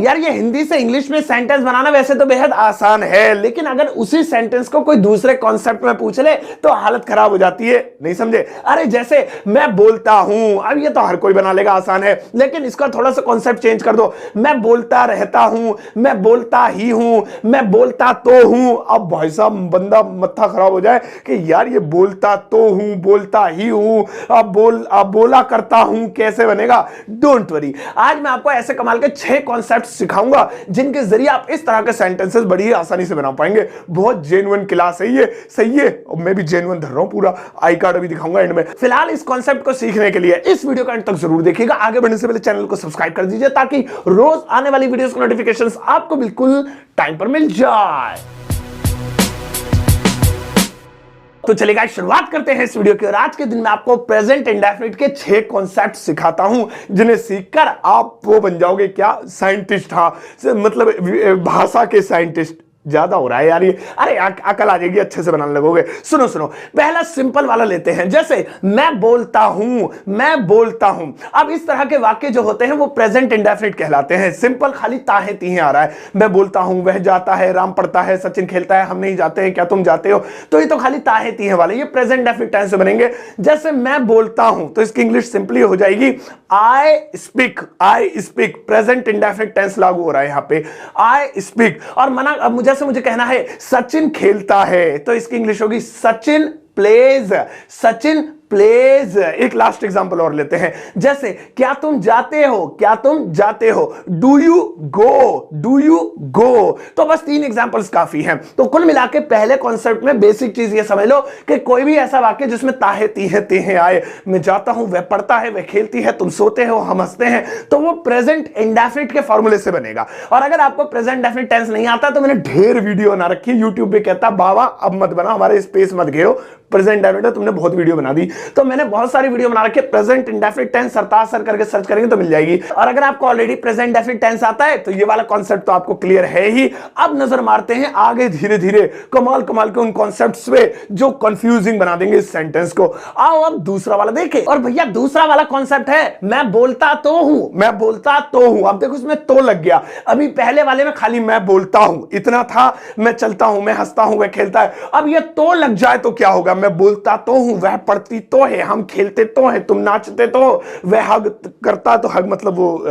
यार ये हिंदी से इंग्लिश में सेंटेंस बनाना वैसे तो बेहद आसान है, लेकिन अगर उसी सेंटेंस को कोई दूसरे कॉन्सेप्ट में पूछ ले तो हालत खराब हो जाती है, नहीं समझे? अरे जैसे मैं बोलता हूं, अब ये तो हर कोई बना लेगा, आसान है, लेकिन इसका थोड़ा सा कॉन्सेप्ट चेंज कर दो। मैं बोलता रहता हूं, मैं बोलता ही हूं, मैं बोलता तो हूं। अब भाई साहब बंदा मत्था खराब हो जाए कि यार ये बोलता तो हूं, बोलता ही हूं, अब बोला करता हूं, कैसे बनेगा? डोंट वरी, आज मैं आपको ऐसे कमाल के 6 कॉन्सेप्ट सिखाऊंगा जिनके जरिए आप इस तरह के सेंटेंसेस बड़ी ही आसानी से बना पाएंगे। बहुत जेन्युइन क्लास है ये, सही है, और मैं भी जेन्युइन धर रहा हूं पूरा, आई कार्ड अभी दिखाऊंगा एंड में। फिलहाल इस कॉन्सेप्ट को सीखने के लिए इस वीडियो का एंड तक जरूर देखिएगा। आगे बढ़ने से पहले चैनल को सब्सक्राइब कर दीजिए ताकि रोज आने वाली वीडियोस के नोटिफिकेशंस आपको बिल्कुल टाइम पर मिल जाए। तो चलिए गाइस, शुरुआत करते हैं इस वीडियो की। और आज के दिन मैं आपको प्रेजेंट इंडेफिनिट के 6 कॉन्सेप्ट सिखाता हूं जिन्हें सीखकर आप वो बन जाओगे क्या? साइंटिस्ट। हाँ, मतलब भाषा के साइंटिस्ट। ज्यादा हो रहा है यार ये, अरे अकल आ जाएगी, अच्छे से बनाने लगोगे। सुनो सुनो, पहला सिंपल वाला लेते हैं, जैसे मैं बोलता हूं, मैं बोलता हूं। अब इस तरह के वाक्य जो होते हैं वो प्रेजेंट इंडेफिनिट कहलाते हैं। सिंपल, खाली ताहे तीहे आ रहा है। मैं बोलता हूं, वह जाता है, राम पढ़ता है, सचिन खेलता है, हम नहीं जाते हैं, क्या तुम जाते हो? तो ये तो खाली ताहे तीहे वाले, ये प्रेजेंट इंडेफिनिट टेंस से बनेंगे। जैसे मैं बोलता हूं तो इसकी इंग्लिश सिंपली हो जाएगी I speak. I speak, present indefinite tense लागू हो रहा है यहां पे, आई स्पीक। और मुझे कहना है सचिन खेलता है तो इसकी इंग्लिश होगी सचिन प्लेज। सचिन प्लेज। एक लास्ट एग्जांपल और लेते हैं, जैसे क्या तुम जाते हो, क्या तुम जाते हो, do you go, do you go. तो बस 3 एग्जांपल्स काफी हैं। तो कुल मिला के पहले कॉन्सेप्ट में बेसिक चीज ये समझ लो कि कोई भी ऐसा वाक्य जिसमें ताहे तीहे तेहे आए, मैं जाता हूं, वह पढ़ता है, वह खेलती है, तुम सोते हो, हम हंसते हैं, तो वो प्रेजेंट इंडेफिनिट के फॉर्मूले से बनेगा। और अगर आपको प्रेजेंट इंडेफिनिट टेंस नहीं आता तो मैंने ढेर वीडियो बना रखी है यूट्यूब पे, कहता बाबा अब मत बना, हमारे स्पेस मत घेरो, प्रेजेंट इंडेफिनिट तुमने बहुत वीडियो बना दी। तो मैंने बहुत सारी वीडियो बना रखी है, प्रेजेंट इंडेफिनिट टेंस सरताज सर करके सर्च करेंगे तो मिल जाएगी। और अगर आपको ऑलरेडी प्रेजेंट इंडेफिनिट टेंस आता है तो ये वाला कॉन्सेप्ट तो आपको क्लियर है ही। अब नजर मारते हैं आगे धीरे धीरे कमाल कमाल के उन कॉन्सेप्ट्स पे जो कंफ्यूजिंग बना देंगे इस सेंटेंस को। आओ अब दूसरा वाला देखें। और भैया दूसरा वाला कॉन्सेप्ट है मैं बोलता तो हूं, मैं बोलता तो हूं। अब देखो इसमें तो लग गया, अभी पहले वाले में खाली मैं बोलता हूं इतना था, मैं चलता हूं, मैं हंसता हूं, वह खेलता है। अब ये तो लग जाए तो क्या होगा? मैं बोलता तो हूं, वह पढ़ती तो है, हम खेलते तो हैं, तुम नाचते तो, वह हग करता तो, हग मतलब वो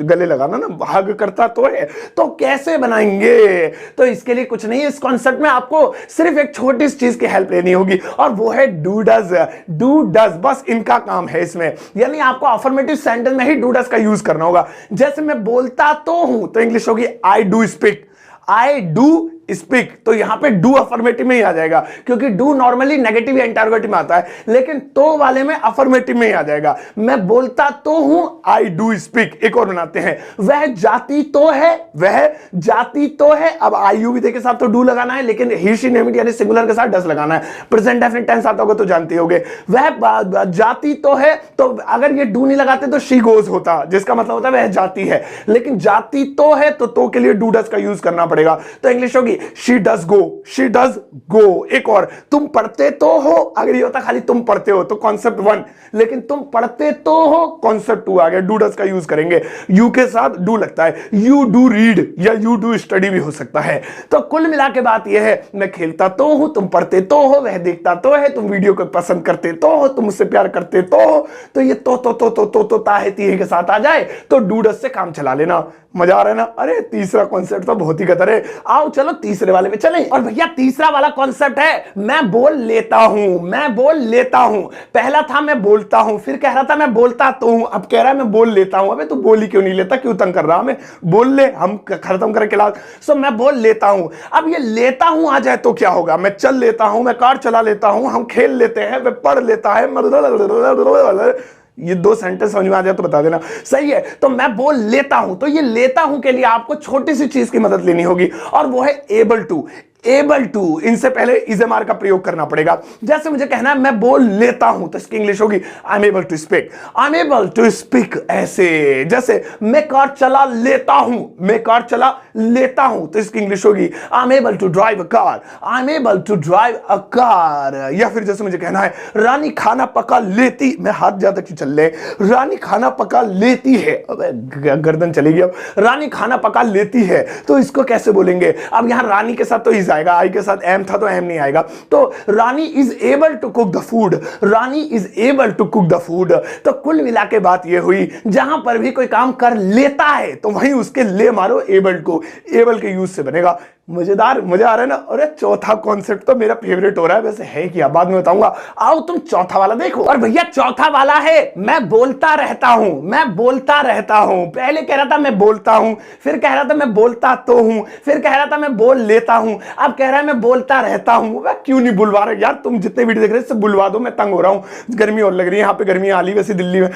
गले लगाना ना, हग करता तो है। तो कैसे बनाएंगे? तो इसके लिए कुछ नहीं है, इस कॉन्सेप्ट में आपको सिर्फ एक छोटी सी चीज की हेल्प लेनी होगी और वो है डू डज। डू डज, बस इनका काम है इसमें, यानी आपको अफर्मेटिव सेंटेंस में ही डू डज का यूज करना होगा। जैसे मैं बोलता तो हूं तो इंग्लिश होगी I do speak. I do speak, तो यहां पे डू अफर्मेटिव में ही आ जाएगा, क्योंकि डू नॉर्मली नेगेटिव या इंटरोगेटिव में आता है, लेकिन तो वाले में अफर्मेटिव में ही आ जाएगा। मैं बोलता तो हूं, आई डू स्पीक। एक और बनाते हैं, वह जाती तो है, वह जाती तो है। अब आई यू विधेय के साथ तो डू लगाना है, लेकिन ही शी नेम इट यानी सिंगुलर के साथ डज लगाना है। प्रेजेंट डेफिनिट टेंस आता होगा तो जानते होगे। वह जाती तो है, तो अगर ये डू नहीं लगाते तो शी गोज होता, जिसका मतलब होता है वह जाती है, लेकिन जाती तो है तो के लिए डू डज का यूज करना पड़ेगा। तो इंग्लिश होगी she does go, she does go। एक और, तुम पढ़ते तो हो, अगर ये होता खाली तुम पढ़ते हो तो कॉन्सेप्ट 1, लेकिन तुम पढ़ते तो हो कॉन्सेप्ट 2 आ गया, डू डज का यूज करेंगे। यू के साथ डू लगता है, यू डू रीड या यू डू स्टडी भी हो सकता है। तो कुल मिला के बात यह है, मैं खेलता तो हूं, तुम पढ़ते तो हो, वह देखता तो है, तुम वीडियो को पसंद करते तो हो, तुम मुझसे प्यार करते तो हो। तो ये तो ताहे तीहे के साथ आ जाए तो डू डज से काम चला लेना। मजा आ रहा है ना? अरे तीसरा कॉन्सेप्ट तो बहुत ही गतर है। आओ चलो तीसरे वाले पे चलें। और भैया तीसरा वाला कॉन्सेप्ट है मैं बोल लेता हूं, मैं बोल लेता हूं। पहला था मैं बोलता हूं, फिर कह रहा था मैं बोलता तो हूं, अब कह रहा है मैं बोल लेता हूं। अबे तू बोल ही क्यों नहीं लेता, क्यों तंग कर रहा? हमें बोल ले, हम खत्म करके क्लास। सो मैं बोल लेता हूं। अब ये लेता हूं आ जाए तो क्या होगा? मैं चल लेता हूं, मैं कार चला लेता हूं, हम खेल लेते हैं, वह पढ़ लेता है। ये 2 सेंटेंस समझ में आ जाए तो बता देना। सही है, तो मैं बोल लेता हूं, तो ये लेता हूं के लिए आपको छोटी सी चीज की मदद लेनी होगी और वो है एबल टू। एबल टू, इनसे पहले इजमार का प्रयोग करना पड़ेगा। जैसे मुझे कहना है मैं बोल लेता हूं, तो इसकी इंग्लिश होगी I am able to speak. I am able to speak ऐसे, जैसे मैं कार चला लेता हूं, मैं कार चला लेता हूं, तो इसकी इंग्लिश होगी I am able to drive a car. I am able to drive a car. या फिर जैसे मुझे कहना है रानी खाना पका लेती, मैं हाथ ज्यादा क्यों चल रहे, रानी खाना पका लेती है, गर्दन चलेगी अब, रानी खाना पका लेती है, तो इसको कैसे बोलेंगे? अब यहां रानी के साथ तो इज आएगा, आई के साथ एम था तो एम नहीं आएगा, तो Rani is able to cook the food, Rani is able to cook the food. तो कुल मिला के बात यह हुई, जहां पर भी कोई काम कर लेता है तो वहीं उसके ले मारो एबल को, एबल के यूज से बनेगा। मजेदार, मजा आ रहा है ना? अरे चौथा कॉन्सेप्ट तो मेरा फेवरेट हो रहा है, वैसे है क्या बाद में बताऊंगा। आओ तुम चौथा वाला देखो। और भैया चौथा वाला है मैं बोलता रहता हूं, मैं बोलता रहता हूं। पहले कह रहा था मैं बोलता हूं, फिर कह रहा था मैं बोलता तो हूं, फिर कह रहा था मैं बोल लेता हूं, अब कह रहा है मैं बोलता रहता हूं। वह क्यों नहीं बुलवा रहे यार? तुम जितने वीडियो देख रहे हैं बुलवा दो, मैं तंग हो रहा हूं, गर्मी और लग रही है, यहाँ पे गर्मी आ ली वैसे दिल्ली में।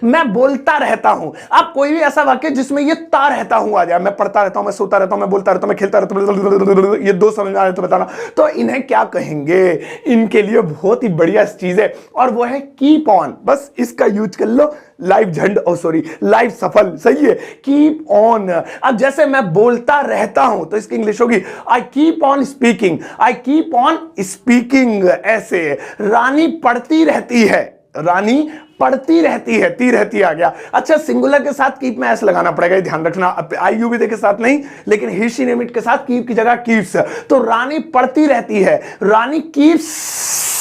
मैं बोलता रहता हूं। अब कोई भी ऐसा वाक्य जिसमें ये ता रहता हूं आ जाए, मैं पढ़ता रहता हूं, मैं सोता रहता हूं, मैं बोलता रहता हूं, मैं खेलता रहता हूं, ये दो समझ में आ रहे तो बताना, तो इन्हें क्या कहेंगे? इनके लिए बहुत ही बढ़िया चीज है और वो है कीप ऑन। बस इसका यूज कर लो, लाइव झंड, सॉरी लाइव सफल, सही है, कीप ऑन। अब जैसे मैं बोलता रहता हूं तो इसकी इंग्लिश होगी I keep on speaking, I keep on speaking ऐसे। रानी पढ़ती रहती है, रानी पढ़ती रहती है, ती रहती आ गया। अच्छा सिंगुलर के साथ कीप में ऐसे लगाना पड़ेगा, ध्यान रखना, आई यू भी के साथ नहीं, लेकिन ही शी नेम इट के साथ कीप की जगह कीप्स। तो रानी पढ़ती रहती है, रानी कीप्स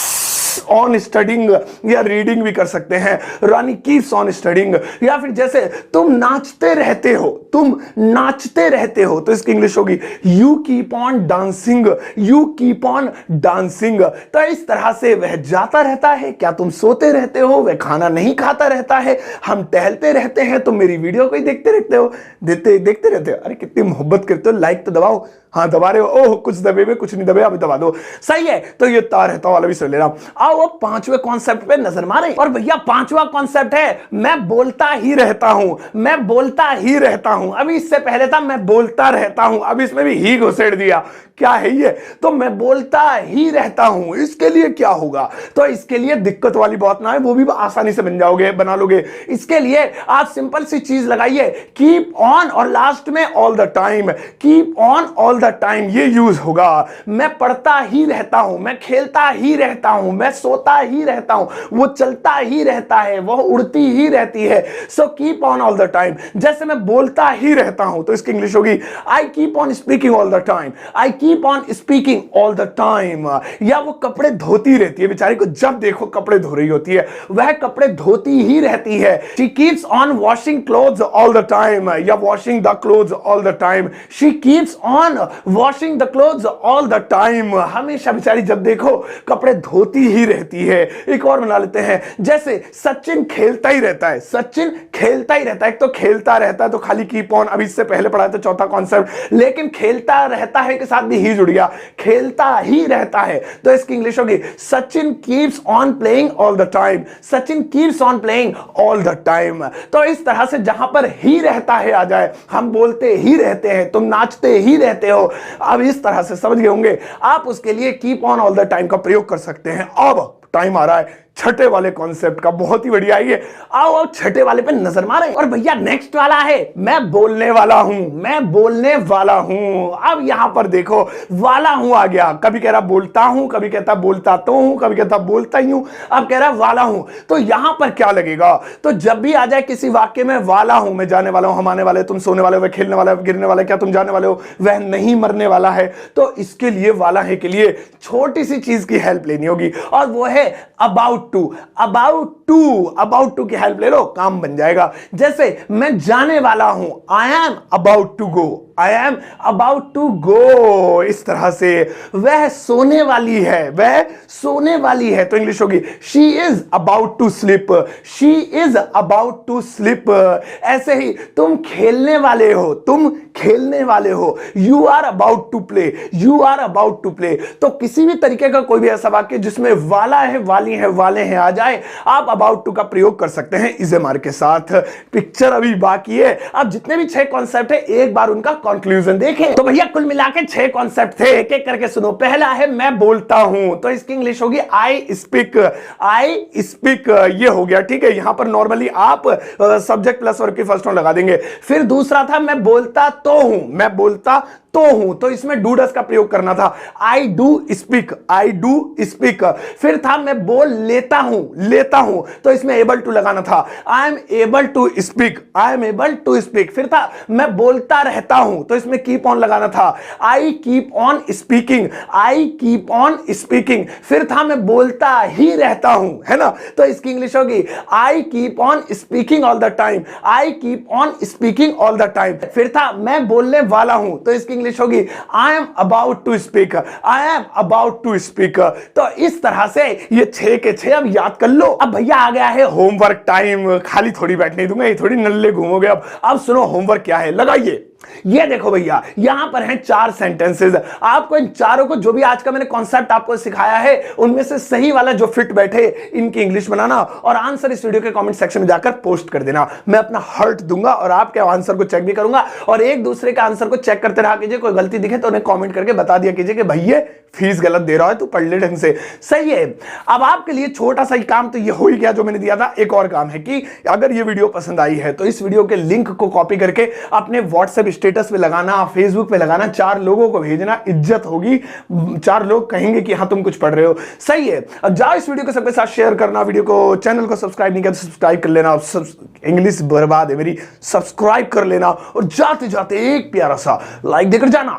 ऑन स्टडिंग, या रीडिंग भी कर सकते हैं, रानी कीप्स ऑन स्टडिंग। या फिर जैसे तुम नाचते रहते हो, तुम नाचते रहते हो, तो इसकी इंग्लिश होगी you keep on dancing, you keep on dancing. तो इस तरह से वह जाता रहता है, क्या तुम सोते रहते हो, वह खाना नहीं खाता रहता है, हम टहलते रहते हैं, तुम मेरी वीडियो को ही देखते रहते हो, देखते रहते हो। अरे कितनी मोहब्बत करते हो, लाइक तो दबाओ, हाँ दबा रहे हो, ओह कुछ दबे हुए कुछ नहीं दबे, अभी दबा दो, सही है। तो ये तार रहता वाला भी समझ ले रहा हूं। आओ अब पांचवें कॉन्सेप्ट पे नजर मारे। और भैया पांचवा कॉन्सेप्ट है मैं बोलता ही रहता हूं, मैं बोलता ही रहता हूं। अभी इससे पहले था मैं बोलता रहता हूं, अब इसमें भी ही घुसेड़ दिया, क्या है ये? तो मैं बोलता ही रहता हूं, इसके लिए क्या होगा? तो इसके लिए दिक्कत वाली बात ना है, वो भी आसानी से बना लोगे। इसके लिए आप सिंपल सी चीज लगाइए, कीप ऑन और लास्ट में all the time, keep on all the time, ये यूज होगा। मैं पढ़ता ही रहता हूं, मैं खेलता ही रहता हूं, मैं सोता ही रहता हूं, वो चलता ही रहता है, वह उड़ती ही रहती है। So keep on all the time. जैसे मैं बोलता ही रहता हूं तो इसकी इंग्लिश होगी I keep on speaking all the time, I keep on speaking all the time. या वो कपड़े धोती रहती है, बेचारी को जब देखो कपड़े धो रही होती है, वह कपड़े धोती ही रहती है। She keeps on washing clothes all the time, या washing the clothes all the time. She keeps on washing the clothes all the time, हमेशा बेचारी जब देखो कपड़े धोती ही रहती है। एक और बना लेते हैं, जैसे सचिन खेलता ही रहता है, सचिन खेलता ही रहता है। एक तो खेलता रहता है तो खाली कीप ऑन, अभी इससे पहले पढ़ा था चौथा कॉन्सेप्ट, लेकिन खेलता रहता है के साथ भी ही जुड़ गया, खेलता ही रहता है, तो इसकी इंग्लिश होगी Sachin keeps on playing all the time, Sachin keeps on playing all the time. तो इस तरह से जहां पर ही रहता है आ जाए, हम बोलते ही रहते हैं, तुम नाचते ही रहते हो, अब इस तरह से समझ गए होंगे आप, उसके लिए keep on all the time का प्रयोग कर सकते हैं। अब टाइम आ रहा है छठे वाले कॉन्सेप्ट का, बहुत ही बढ़िया है। आओ छठे वाले पे नजर मारें। और भैया नेक्स्ट वाला है मैं बोलने वाला हूं, मैं बोलने वाला हूं। अब यहां पर देखो वाला हूं आ गया, कभी कह रहा बोलता हूं, कभी कहता बोलता तो हूं, कभी कहता बोलता ही हूं, अब कह रहा वाला हूं। तो यहां पर क्या लगेगा? तो जब भी आ जाए किसी वाक्य में वाला हूं, मैं जाने वाला हूं, हम आने वाले, तुम सोने वाले हो, वह खेलने वाला है, गिरने वाला है, क्या तुम जाने वाले हो, वह नहीं मरने वाला है, तो इसके लिए वाला है के लिए छोटी सी चीज की हेल्प लेनी होगी और वो है अबाउट टू। अबाउट टू की हेल्प ले लो, काम बन जाएगा। जैसे मैं जाने वाला हूं, I am about to go, I am about to go, इस तरह से। वह सोने वाली है, वह सोने वाली है, तो इंग्लिश होगी she is about to sleep, she is about to sleep. ऐसे ही तुम खेलने वाले हो, तुम खेलने वाले हो, you are about to play, you are about to play. तो किसी भी तरीके का कोई भी ऐसा वाक्य जिसमें वाला है, वाली है, वाले हैं आ जाए, आप अबाउट टू का प्रयोग कर सकते हैं इज एम आर के साथ। पिक्चर अभी बाकी है। अब जितने भी 6 कॉन्सेप्ट है एक बार उनका कंक्लूजन देखें। तो भैया कुल मिला के 6 कॉन्सेप्ट थे, एक एक करके सुनो। पहला है मैं बोलता हूं, तो इसकी इंग्लिश होगी आई स्पीक, आई स्पीक, ये हो गया। ठीक है, यहां पर नॉर्मली आप सब्जेक्ट प्लस वर्ब की फर्स्ट फॉर्म लगा देंगे। फिर दूसरा था मैं बोलता तो हूं, मैं बोलता तो हूं, तो इसमें डू डस का प्रयोग करना था, I do speak, I do speak. फिर था मैं बोल लेता हूं, लेता हूं, तो इसमें एबल टू लगाना था, I am able to speak, I am able to speak. फिर था मैं बोलता रहता हूं, तो इसमें कीप ऑन लगाना था, I keep on speaking, I keep on speaking. फिर था मैं बोलता ही रहता हूं, है ना, तो इसकी इंग्लिश होगी I keep on speaking all the time, I keep on speaking all the time. फिर था मैं बोलने वाला हूं, तो इसकी इंग्लिश होगी I am about to speak, I am about to speak. तो इस तरह से ये 6 के 6 अब याद कर लो। अब भैया आ गया है होमवर्क टाइम, खाली थोड़ी बैठने दूंगा, ये थोड़ी नल्ले घूमोगे। अब सुनो होमवर्क क्या है, लगाइए। ये देखो भैया, यहां पर हैं 4 सेंटेंसेस। आपको इन चारों को, जो भी आज का मैंने कॉन्सेप्ट आपको सिखाया है, उनमें से सही वाला जो फिट बैठे इनकी इंग्लिश बनाना और आंसर इस वीडियो के कमेंट सेक्शन में जाकर पोस्ट कर देना। मैं अपना हार्ट दूंगा और आपके आंसर को चेक भी करूंगा, और एक दूसरे के आंसर को चेक करते रहा कीजिए। कोई गलती दिखे तो उन्हें कमेंट करके बता दिया कीजिए कि भैया फीस गलत दे रहा है, तू पढ़ ले ढंग से। सही है। अब आपके लिए छोटा सा ही काम तो ये हो ही गया जो मैंने दिया था। एक और काम है कि अगर ये वीडियो पसंद आई है तो इस वीडियो के लिंक को कॉपी करके अपने व्हाट्सएप स्टेटस पे लगाना, फेसबुक पे लगाना, 4 लोगों को भेजना, इज्जत होगी। 4 लोग कहेंगे कि हाँ तुम कुछ पढ़ रहे हो। सही है। अब जाओ इस वीडियो को सबके साथ शेयर करना, वीडियो को, चैनल को सब्सक्राइब नहीं किया तो सब्सक्राइब कर लेना। इंग्लिश बर्बाद है मेरी, सब्सक्राइब कर लेना और जाते जाते एक प्यारा सा लाइक देकर जाना।